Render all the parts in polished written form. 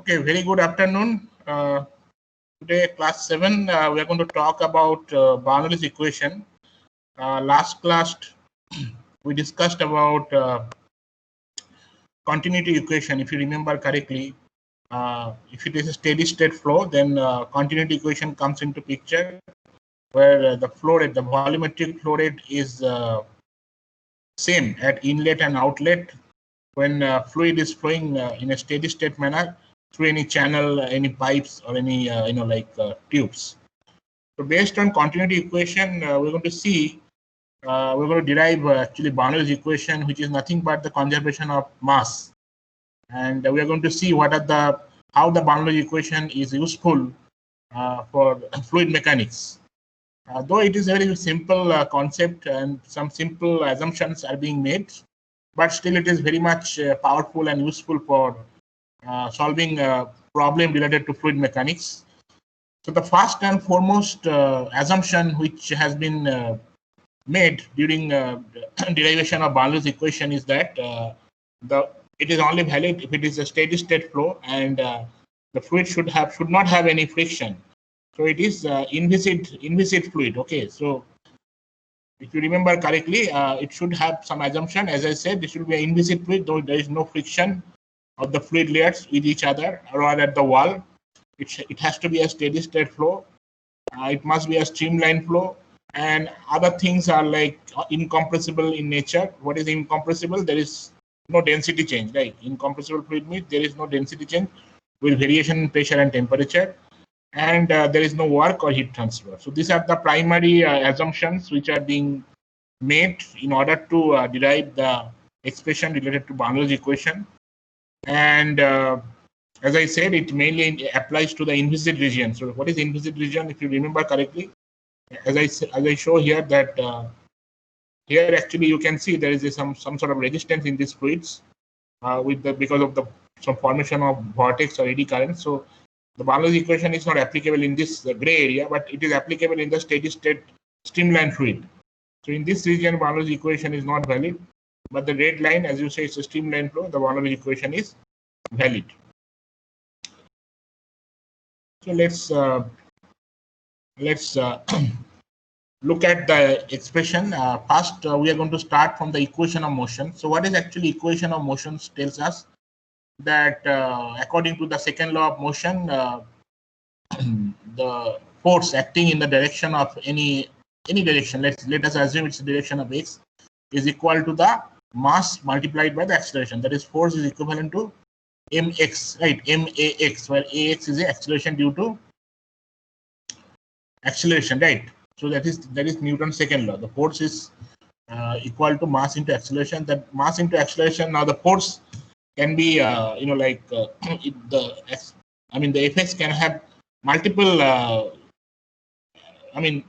Okay, very good afternoon. Today, class 7, we are going to talk about Bernoulli's equation. Last class, we discussed about continuity equation. If you remember correctly, if it is a steady state flow, then continuity equation comes into picture, where the flow rate, the volumetric flow rate is same at inlet and outlet when fluid is flowing in a steady state manner through any channel, any pipes, or any tubes. So based on continuity equation, we're going to see we're going to derive actually Bernoulli's equation, which is nothing but the conservation of mass, and we are going to see how the Bernoulli equation is useful for fluid mechanics. Though it is a very simple concept and some simple assumptions are being made, but still it is very much powerful and useful for solving a problem related to fluid mechanics. So the first and foremost assumption which has been made during derivation of Bernoulli's equation is that it is only valid if it is a steady state flow and the fluid should not have any friction. So it is inviscid fluid. Okay, so if you remember correctly, it should have some assumption. As I said, it should be an inviscid fluid, though there is no friction of the fluid layers with each other or at the wall. It has to be a steady state flow. It must be a streamlined flow, and other things are like incompressible in nature. What is incompressible? There is no density change, right? Incompressible fluid means there is no density change with variation in pressure and temperature, and there is no work or heat transfer. So these are the primary assumptions which are being made in order to derive the expression related to Bernoulli's equation. And as I said, it mainly applies to the inviscid region. So what is inviscid region? If you remember correctly, as I show here that here actually you can see there is some sort of resistance in these fluids because of some formation of vortex or eddy current. So the Bernoulli equation is not applicable in this gray area, but it is applicable in the steady state streamlined fluid. So in this region, Bernoulli equation is not valid, but the red line, as you say, is a streamlined flow. The Bernoulli equation is valid. So let's look at the expression. First, we are going to start from the equation of motion. So what is actually equation of motion tells us that according to the second law of motion, the force acting in the direction of any direction, let us assume it's the direction of x, is equal to the mass multiplied by the acceleration. That is, force is equivalent to mx, right? MAX, where ax is the acceleration due to acceleration, right? So that is Newton's second law. The force is equal to mass into acceleration. That mass into acceleration. Now the force can be the effects can have multiple.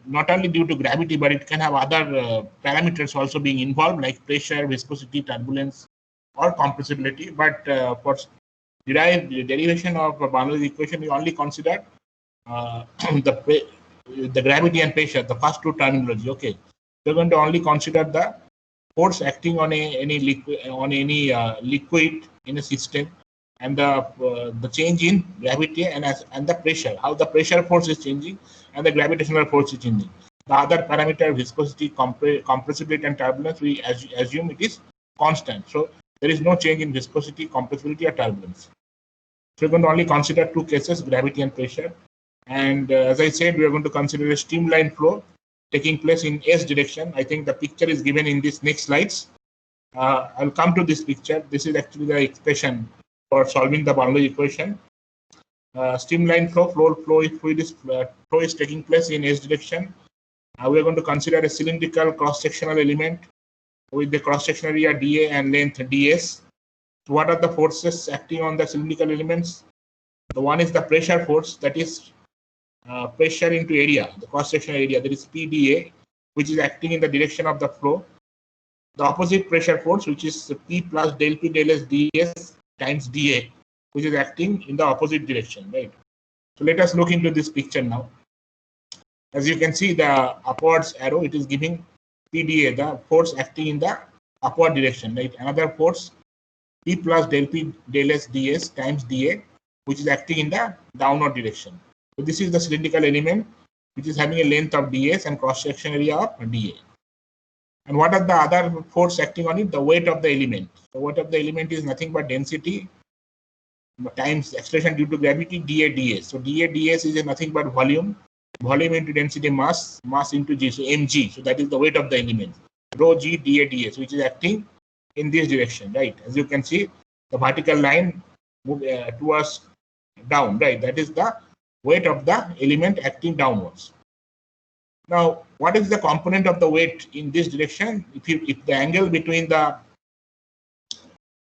Not only due to gravity, but it can have other parameters also being involved, like pressure, viscosity, turbulence, or compressibility. But for derivation of Bernoulli's equation, we only consider the gravity and pressure, the first two terminology. Okay, we're going to only consider the force acting on any liquid in a system, and the change in gravity and the pressure, how the pressure force is changing and the gravitational force is changing. The other parameter, viscosity, compressibility, and turbulence, we assume it is constant. So there is no change in viscosity, compressibility, or turbulence. So we're going to only consider two cases, gravity and pressure. And as I said, we are going to consider a streamlined flow taking place in S direction. I think the picture is given in this next slides. I'll come to this picture. This is actually the expression for solving the Bernoulli equation. Streamlined flow is taking place in S direction. We are going to consider a cylindrical cross-sectional element with the cross-sectional area dA and length ds. So what are the forces acting on the cylindrical elements? The one is the pressure force, that is pressure into area, the cross-sectional area, that is PdA, which is acting in the direction of the flow. The opposite pressure force, which is P plus del P del S ds times dA, which is acting in the opposite direction, right? So let us look into this picture now. As you can see, the upwards arrow, it is giving PdA, the force acting in the upward direction, right? Another force, P plus del P del S ds times dA, which is acting in the downward direction. So this is the cylindrical element which is having a length of ds and cross-section area of dA. And what are the other force acting on it? The weight of the element. The weight of the element is nothing but density times acceleration due to gravity dA ds. So dA ds is nothing but volume into density mass into g, so mg. So that is the weight of the element, rho g dA ds, which is acting in this direction, right? As you can see, the vertical line move towards down, right? That is the weight of the element acting downwards. Now, what is the component of the weight in this direction? If the angle between the,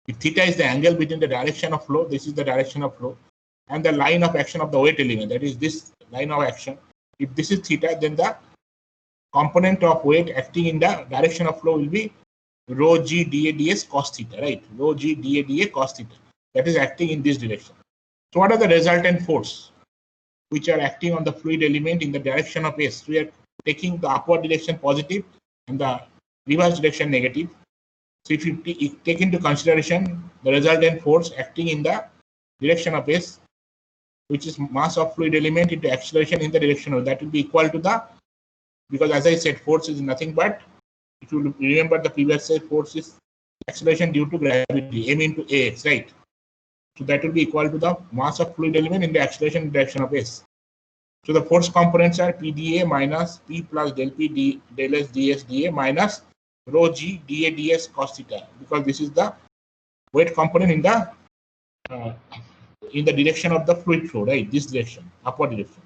if theta is the angle between the direction of flow, this is the direction of flow, and the line of action of the weight element, that is this line of action. If this is theta, then the component of weight acting in the direction of flow will be rho g dA ds cos theta, right? Rho g dA dA cos theta, that is acting in this direction. So what are the resultant force which are acting on the fluid element in the direction of S? We are taking the upward direction positive and the reverse direction negative. So if you take into consideration the resultant force acting in the direction of S, which is mass of fluid element into acceleration in the direction of, that will be equal to the, because as I said, force is nothing but, if you remember the previous slide, force is acceleration due to gravity, m into ax, right? So that will be equal to the mass of fluid element in the acceleration direction of S. So the force components are PdA minus P plus del P del S ds dA minus rho g dA ds cos theta, because this is the weight component in the direction of the fluid flow, right? This direction, upward direction.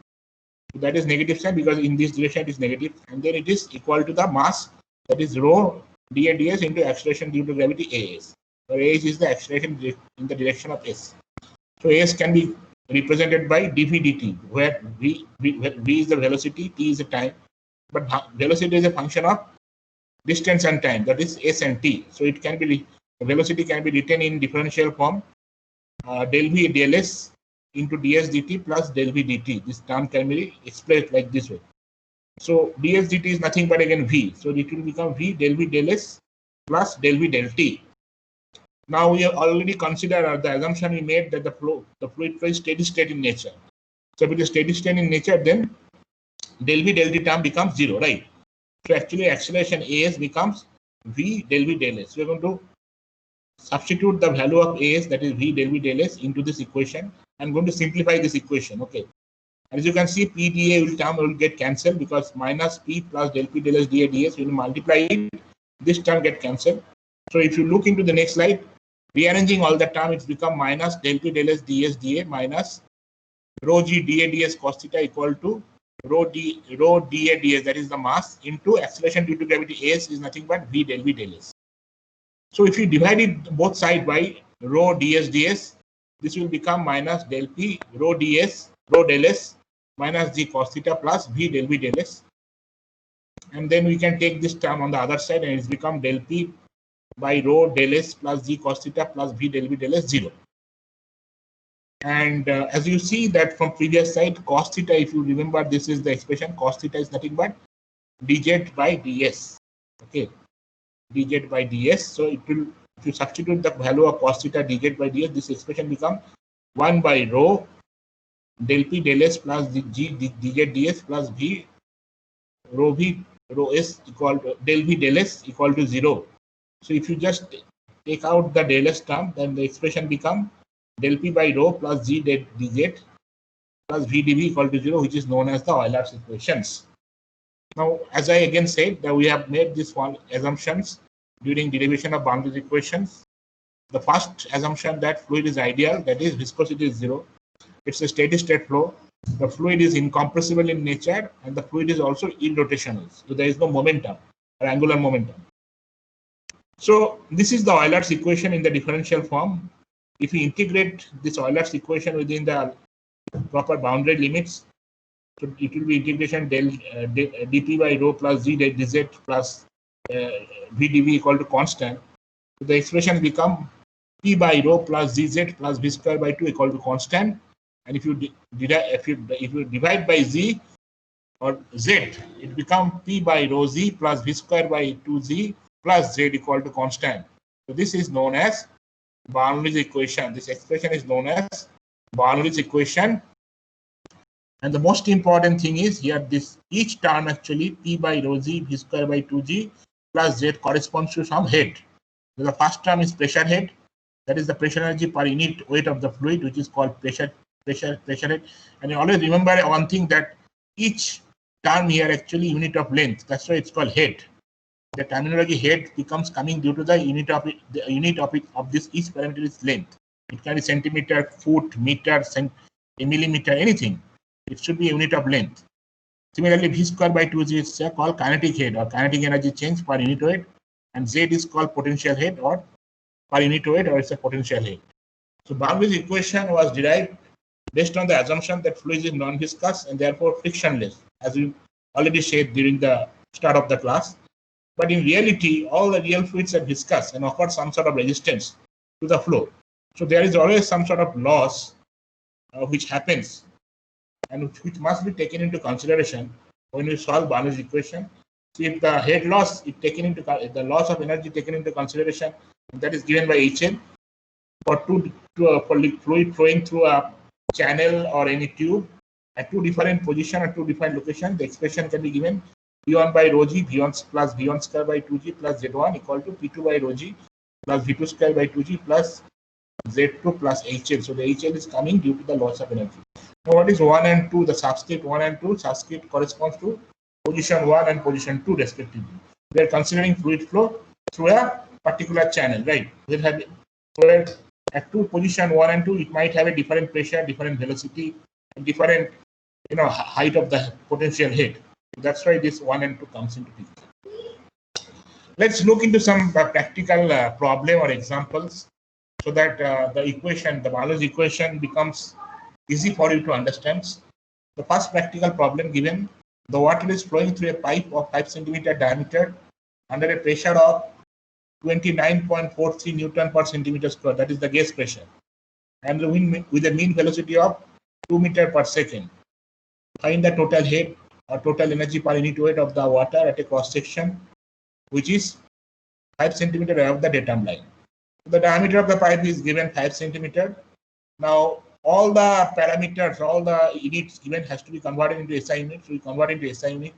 So that is negative sign, because in this direction it is negative, and then it is equal to the mass, that is rho dA ds into acceleration due to gravity as, where as is the acceleration in the direction of S. So as can be represented by dv dt, where v is the velocity, t is the time, but velocity is a function of distance and time, that is s and t. So it can be, velocity can be written in differential form, del v del s into ds dt plus del v dt. This term can be expressed like this way. So ds dt is nothing but again v, so it will become v del v del s plus del v del t. Now we have already considered the assumption we made that the fluid flow is steady state in nature. So if it is steady state in nature, then del v del t term becomes 0, right? So actually acceleration as becomes v del v del s. We are going to substitute the value of as, that is v del v del s, into this equation. I'm going to simplify this equation, okay? As you can see, P dA term will get cancelled, because minus P plus del P del S dA ds, will multiply it, this term get cancelled. So if you look into the next slide, rearranging all the term, it's become minus del P del S ds dA minus rho g dA ds cos theta equal to rho dA ds, that is the mass, into acceleration due to gravity as is nothing but v del v del s. So if you divide it both sides by rho ds ds, this will become minus del P rho ds rho del s minus g cos theta plus v del v del s. And then we can take this term on the other side, and it's become del P by rho del s plus g cos theta plus v del v del s 0. And as you see that from previous side, cos theta, if you remember, this is the expression, cos theta is nothing but dz by ds, okay, dz by ds. So it will, if you substitute the value of cos theta dz by ds, this expression become 1 by rho del P del S plus g dz ds plus v rho s equal to del v del s equal to 0. So if you just take out the del s term, then the expression become del P by rho plus g dz plus v dv equal to 0, which is known as the Euler's equations. Now, as I again said, that we have made this one assumptions during derivation of boundary equations. The first assumption that fluid is ideal, that is viscosity is 0. It's a steady state flow. The fluid is incompressible in nature, and the fluid is also irrotational. So there is no momentum or angular momentum. So this is the Euler's equation in the differential form. If we integrate this Euler's equation within the proper boundary limits, so it will be integration del dp by rho plus z dz plus v dv equal to constant. So the expression become p by rho plus zz plus v square by 2 equal to constant. And if you divide by z or z, it becomes p by rho z plus v square by 2z plus z equal to constant. So this is known as Bernoulli's equation. This expression is known as Bernoulli's equation. And the most important thing is here, this each term actually P by rho g v square by 2g plus z corresponds to some head. So the first term is pressure head, that is the pressure energy per unit weight of the fluid, which is called pressure head. And you always remember one thing, that each term here actually unit of length. That's why it's called head. The terminology head becomes coming due to the unit of it. The unit of this each parameter is length. It can be centimeter, foot, meter, a millimeter, anything. It should be a unit of length. Similarly, v square by 2g is called kinetic head or kinetic energy change per unit weight, and z is called potential head or per unit weight, or it's a potential head. So Bernoulli's equation was derived based on the assumption that fluid is non-viscous and therefore frictionless, as we already said during the start of the class. But in reality, all the real fluids are viscous and offer some sort of resistance to the flow. So there is always some sort of loss which happens, and which must be taken into consideration when you solve Bernoulli's equation. So if the head loss is taken into the loss of energy taken into consideration, that is given by HL for fluid flowing through a channel or any tube at two different position or two different location, the expression can be given V1 by rho g V1 plus V1 square by 2g plus Z1 equal to P2 by rho g plus V2 square by 2g plus Z2 plus HL. So the HL is coming due to the loss of energy. Now what is 1 and 2? The subscript 1 and 2, subscript corresponds to position 1 and position 2 respectively. We are considering fluid flow through a particular channel, right? Where at two position 1 and 2, it might have a different pressure, different velocity, and different height of the potential head. That's why this 1 and 2 comes into picture. Let's look into some practical problem or examples, so that the equation, the Bernoulli's equation, becomes easy for you to understand. The first practical problem given: the water is flowing through a pipe of 5 centimeter diameter under a pressure of 29.43 Newton per centimeter square, that is the gas pressure, and with a mean velocity of 2 meter per second. Find the total head or total energy per unit weight of the water at a cross section which is 5 centimeter above the datum line. The diameter of the pipe is given 5 centimeter. Now all the parameters, all the units given has to be converted into SI units. So we convert into SI unit.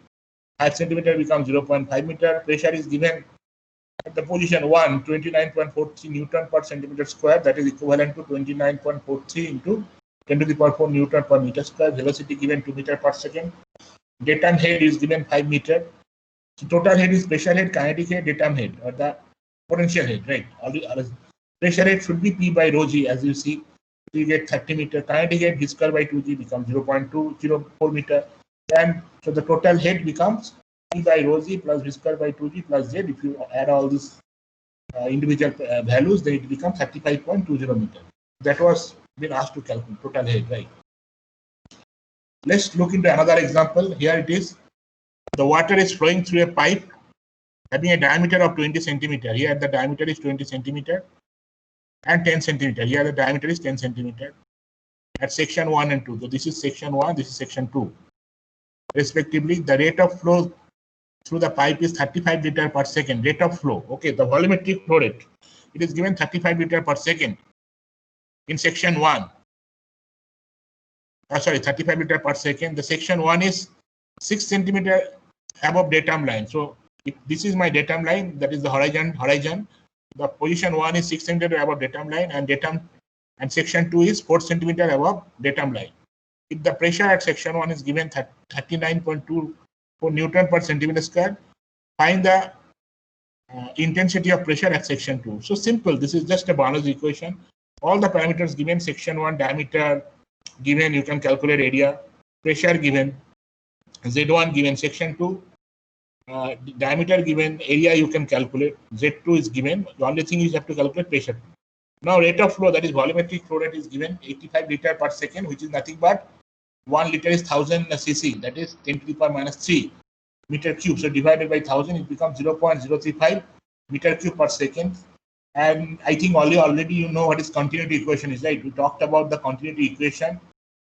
5 centimeter becomes 0.5 meter. Pressure is given at the position 1, 29.43 Newton per centimeter square. That is equivalent to 29.43 into 10 to the power 4 Newton per meter square. Velocity given 2 meter per second. Datum head is given 5 meter. So total head is pressure head, kinetic head, datum head, or the potential head, right? Pressure head should be P by rho g, as you see. So you get 30 meter. Kinetic head, v square by 2g becomes 0.204 meter. And so the total head becomes P by rho g plus v square by 2g plus z. If you add all these individual values, then it becomes 35.20 meter. That was been asked to calculate total head, right? Let's look into another example. Here it is. The water is flowing through a pipe having a diameter of 20 centimeter. Here the diameter is 20 centimeter and 10 centimeter. Here the diameter is 10 centimeter at section 1 and 2. So this is section 1, this is section 2. Respectively, the rate of flow through the pipe is 35 liter per second. Rate of flow. Okay, the volumetric flow rate. It is given 35 liter per second in section 1. 35 liter per second. The section 1 is 6 centimeter above datum line. So if this is my datum line, that is the horizon. The position 1 is 6 centimeter above datum line, and section 2 is 4 centimeter above datum line. If the pressure at section 1 is given 39.24 Newton per centimeter square, find the intensity of pressure at section 2. So simple. This is just a Bernoulli's equation. All the parameters given: section 1 diameter given, you can calculate area, pressure given, Z1 given, section 2 diameter given, area you can calculate, Z2 is given. The only thing is you have to calculate pressure. Now rate of flow, that is volumetric flow rate, is given 85 liter per second, which is nothing but 1 liter is 1000 cc, that is 10 to the power minus 3 meter cube. So divided by 1000, it becomes 0.035 meter cube per second. And I think already you know what is continuity equation is, right? We talked about the continuity equation,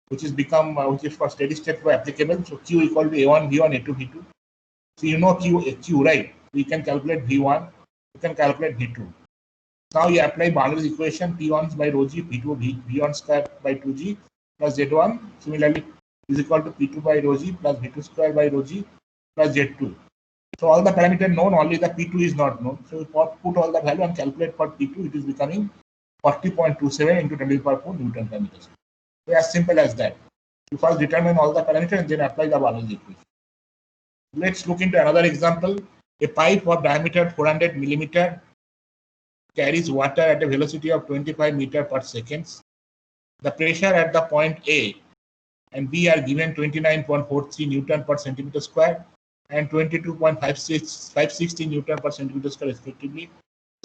which is which is for steady state flow applicable. So Q equal to A1 V1 A2 V2. So you know Q, right? We can calculate V1, you can calculate V2. Now you apply Barnow's equation P1 by rho g, P2 V1 square by 2g plus Z1. Similarly, is equal to P2 by rho g plus V2 square by rho g plus Z2. So all the parameters known, only the P2 is not known. So put all the value and calculate for P2, it is becoming 40.27 into 10 to the power 4 Newton per meter. So as simple as that. You first determine all the parameters and then apply the Barnow's equation. Let's look into another example. A pipe of diameter 400 millimeter carries water at a velocity of 25 meter per second. The pressure at the point A and B are given 29.43 Newton per centimeter square and 22.560 Newton per centimeter square respectively.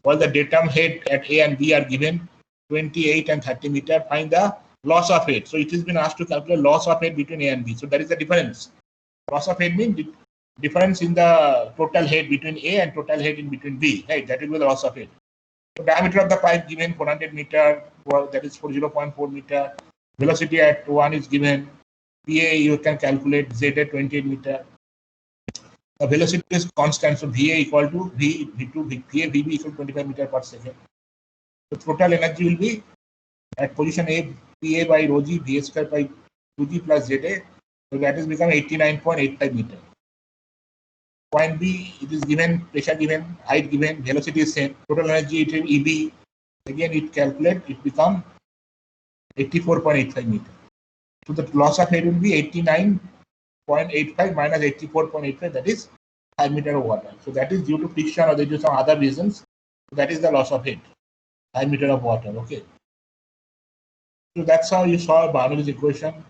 While the datum head at A and B are given 28 and 30 meter. Find the loss of head. So it has been asked to calculate loss of head between A and B. So that is the difference. Loss of head means difference in the total head between A and total head in between B. Right, that will be the loss of head. So diameter of the pipe given 400 meter, that is for 0.4 meter. Velocity at 1 is given. PA you can calculate, Z at 28 meter. The velocity is constant, so VA equal to V2, PA, VB equal to 25 meter per second. The total energy will be at position A, PA by rho g, VA square by 2g plus ZA. So that is become 89.85 meter. Point B, it is given, pressure given, height given, velocity is same. Total energy it will EB. Again, it calculate, it become 84.85 meter. So the loss of head will be 89.85 minus 84.85, that is 5 meter of water. So that is due to friction or due to some other reasons. So that is the loss of head, 5 meter of water. Okay. So that's how you solve Barnow's equation.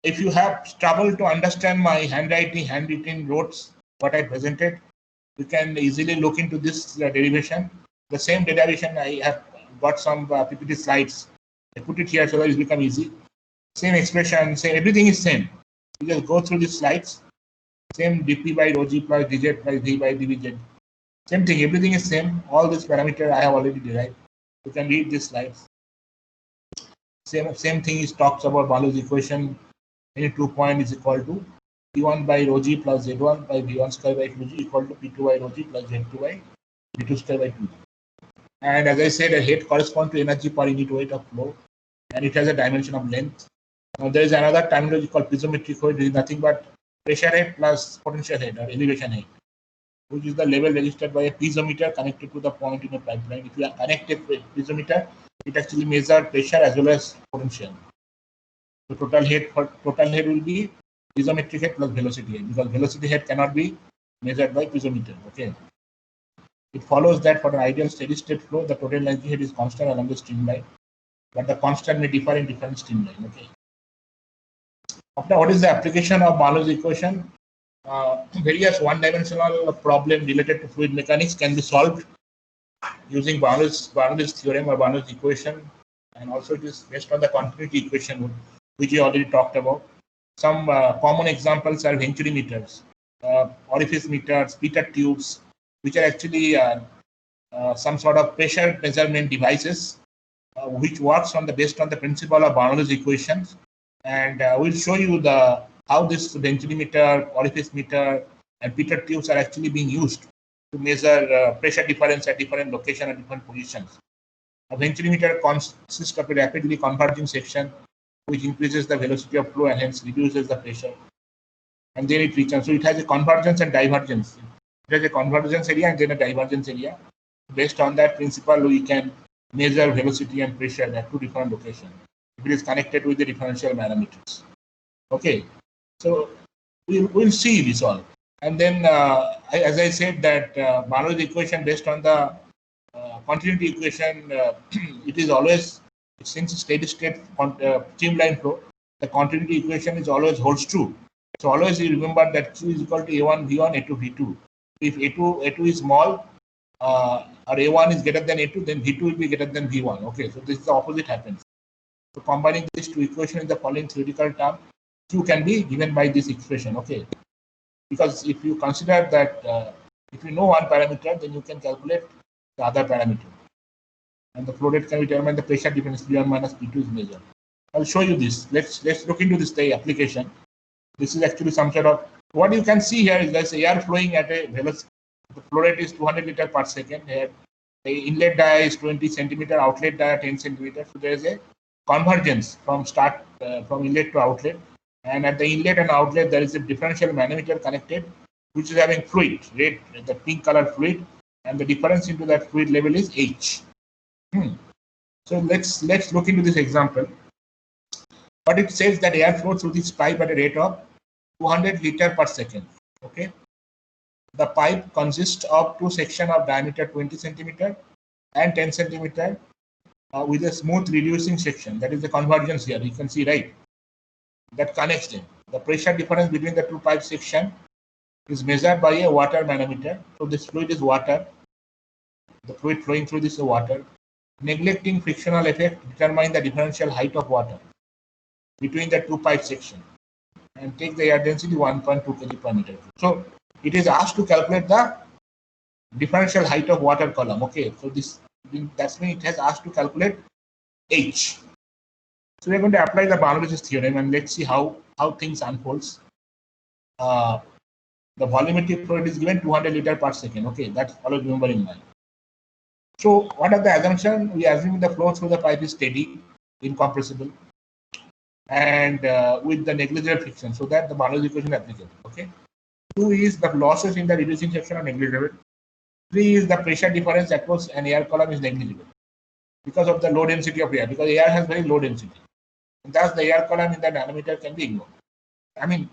If you have trouble to understand my handwritten notes, what I presented, you can easily look into this derivation. The same derivation I have got some PPT slides. I put it here so that it's become easy. Same expression, same, everything is same. You just go through these slides. Same dp by rho g plus dz plus v by dvz. Same thing, everything is same. All these parameters I have already derived. You can read these slides. Same thing is talks about Barnow's equation. Any 2 point is equal to P1 by rho g plus Z1 by V1 square by 2g equal to P2 by rho g plus Z2 by V2 square by 2g. And as I said, a head corresponds to energy per unit weight of flow, and it has a dimension of length. Now there is another terminology called piezometric weight. It is nothing but pressure head plus potential head or elevation head, which is the level registered by a piezometer connected to the point in a pipeline. If you are connected with piezometer, it actually measures pressure as well as potential. So total head will be piezometric head plus velocity head, because velocity head cannot be measured by piezometer. Okay. It follows that for an ideal steady state flow, the total energy head is constant along the streamline, but the constant may differ in different streamline. Okay. After, what is the application of Barnow's equation? Various one-dimensional problem related to fluid mechanics can be solved using Barnow's theorem or Barnow's equation, and also it is based on the continuity equation, which we already talked about. Some common examples are Venturi meters, orifice meters, Peters tubes, which are actually some sort of pressure measurement devices, which works based on the principle of Barnow's equations. And we'll show you how this Venturi meter, orifice meter, and Peters tubes are actually being used to measure pressure difference at different locations and different positions. A Venturi meter consists of a rapidly converging section, which increases the velocity of flow and hence reduces the pressure. And then it returns. So it has a convergence and divergence. It has a convergence area and then a divergence area. Based on that principle, we can measure velocity and pressure at two different locations if it is connected with the differential parameters. Okay, so we'll see this all. And then, as I said, that Barnow's equation based on the continuity equation, it is always, since steady state streamline flow, the continuity equation is always holds true. So always you remember that Q is equal to A1 V1 A2 V2. If A2 is small or A1 is greater than A2, then V2 will be greater than V1. Okay, so this is the opposite happens. So combining these two equations in the following theoretical term, Q can be given by this expression. Okay, because if you consider that if you know one parameter, then you can calculate the other parameter, and the flow rate can be determined. The pressure difference P1 minus P2 is measured. I'll show you this. Let's look into this application. This is actually some sort of, what you can see here is there's air flowing at a velocity. The flow rate is 200 liters per second. Here, the inlet dia is 20 centimeter, outlet dia 10 centimeter. So there is a convergence from from inlet to outlet, and at the inlet and outlet there is a differential manometer connected, which is having fluid, red, the pink color fluid, and the difference into that fluid level is H. So let's look into this example. But it says that air flows through this pipe at a rate of 200 liter per second. Okay. The pipe consists of two sections of diameter 20 centimeter and 10 centimeter with a smooth reducing section. That is the convergence here. You can see, right? That connects them. The pressure difference between the two pipe section is measured by a water manometer. So this fluid is water. The fluid flowing through this is water. Neglecting frictional effect, determine the differential height of water between the two pipe section and take the air density 1.2 kg per meter. So it is asked to calculate the differential height of water column. Okay, so that's when it has asked to calculate H. So we're going to apply the Bernoulli's theorem and let's see how things unfolds. The volumetric fluid is given 200 liter per second. Okay, that's always remember in mind. So what are the assumptions? We assume the flow through the pipe is steady, incompressible, and with the negligible friction, so that the Bernoulli equation is applicable. Okay. 2 is the losses in the reducing section are negligible. 3 is the pressure difference across an air column is negligible because of the low density of air, because air has very low density. And thus the air column in the nanometer can be ignored. I mean,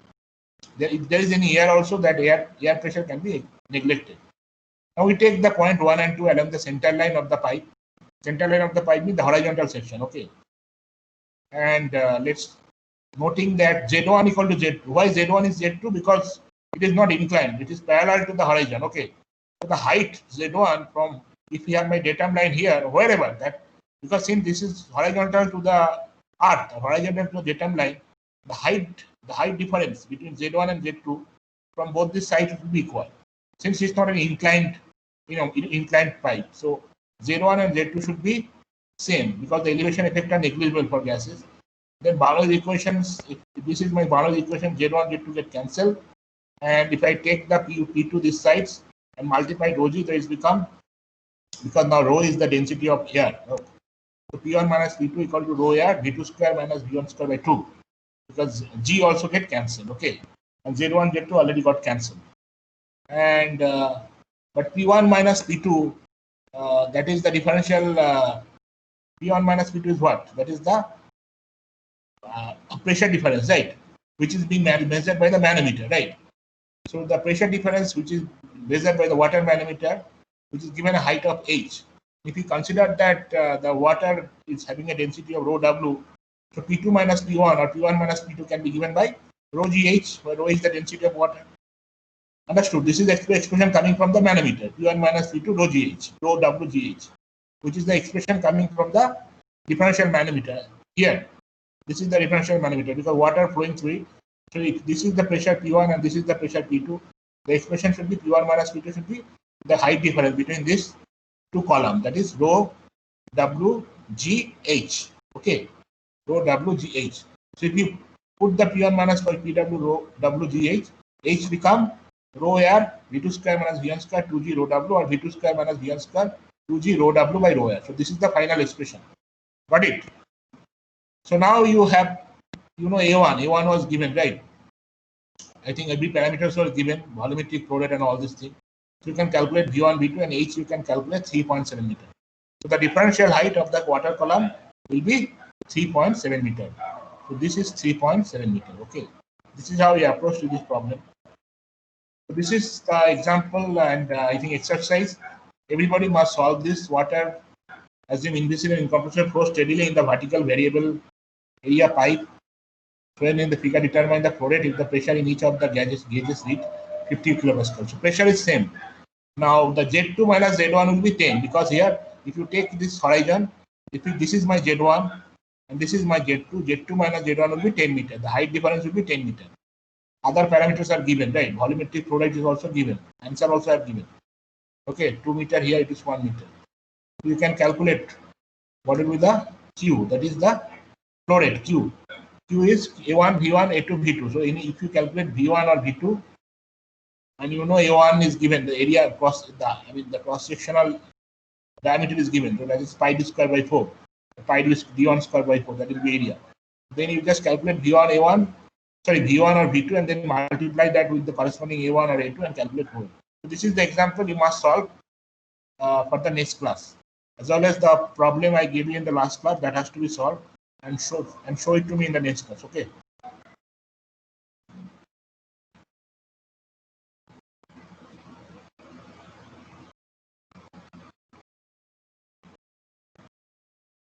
if there is any air also, that air pressure can be neglected. Now we take the point 1 and 2 along the center line of the pipe. Center line of the pipe means the horizontal section. Okay. And let's noting that Z1 equal to Z2. Why Z1 is Z2? Because it is not inclined. It is parallel to the horizon. Okay. So the height Z1 from, if you have my datum line here, wherever that, because since this is horizontal to the earth, horizontal to the datum line, the height difference between Z1 and Z2 from both these sides will be equal. Since it's not an inclined, inclined pipe, so Z1 and Z2 should be same because the elevation effect are negligible for gases. Then Bernoulli equations, if this is my Bernoulli equation, Z1, Z2 get cancelled. And if I take the P2 this sides and multiply rho g, there is become, because now rho is the density of air. So P1 minus P2 equal to rho air, V2 square minus V1 square by 2. Because G also get cancelled. Okay. And Z1, Z2 already got cancelled. And but P1 minus P2, that is the differential. P1 minus P2 is what? That is the pressure difference, right? Which is being measured by the manometer, right? So the pressure difference, which is measured by the water manometer, which is given a height of H. If you consider that the water is having a density of rho W, so P2 minus P1 or P1 minus P2 can be given by rho GH, where rho is the density of water. Understood? This is the expression coming from the manometer, P1 minus P2 rho GH, rho WGH, which is the expression coming from the differential manometer. Here, this is the differential manometer because water flowing through it. So if this is the pressure P1 and this is the pressure P2, the expression should be P1 minus P2 should be the height difference between these two columns, that is rho WGH. Okay, rho WGH. So if you put the P1 minus by PW rho WGH, H become rho air V2 square minus V1 square 2G rho W, or V2 square minus V1 square 2G rho W by rho air. So this is the final expression. Got it? So now you have, A1 was given, right? I think every parameters were given, volumetric flow rate and all these things. So you can calculate V1, V2 and H you can calculate 3.7 meter. So the differential height of the water column will be 3.7 meter. So this is 3.7 meter. Okay. This is how we approach to this problem. So this is the example and I think exercise. Everybody must solve this. Water, assume invisible and incompressible flow steadily in the vertical variable area pipe. When in the figure determine the flow rate if the pressure in each of the gauges reach 50 kilopascal. So pressure is same. Now the Z2 minus Z1 will be 10 because here if you take this horizon, this is my Z1 and this is my Z2, Z2 minus Z1 will be 10 meter. The height difference will be 10 meter. Other parameters are given, right? Volumetric flow rate is also given. Answer also are given. Okay, 2 meter here it is 1 meter. You can calculate what will be the Q, that is the flow rate Q. Q is A1, V1, A2, V2. So if you calculate V1 or V2, and A1 is given the area across the cross-sectional diameter is given. So that is pi d square by 4. Pi d1 square by 4. That is the area. Then you just calculate V1 A1, sorry V1 or V2, and then multiply that with the corresponding A1 or A2 and calculate rho. So this is the example you must solve for the next class, as well as the problem I gave you in the last class that has to be solved and show it to me in the next class. Okay.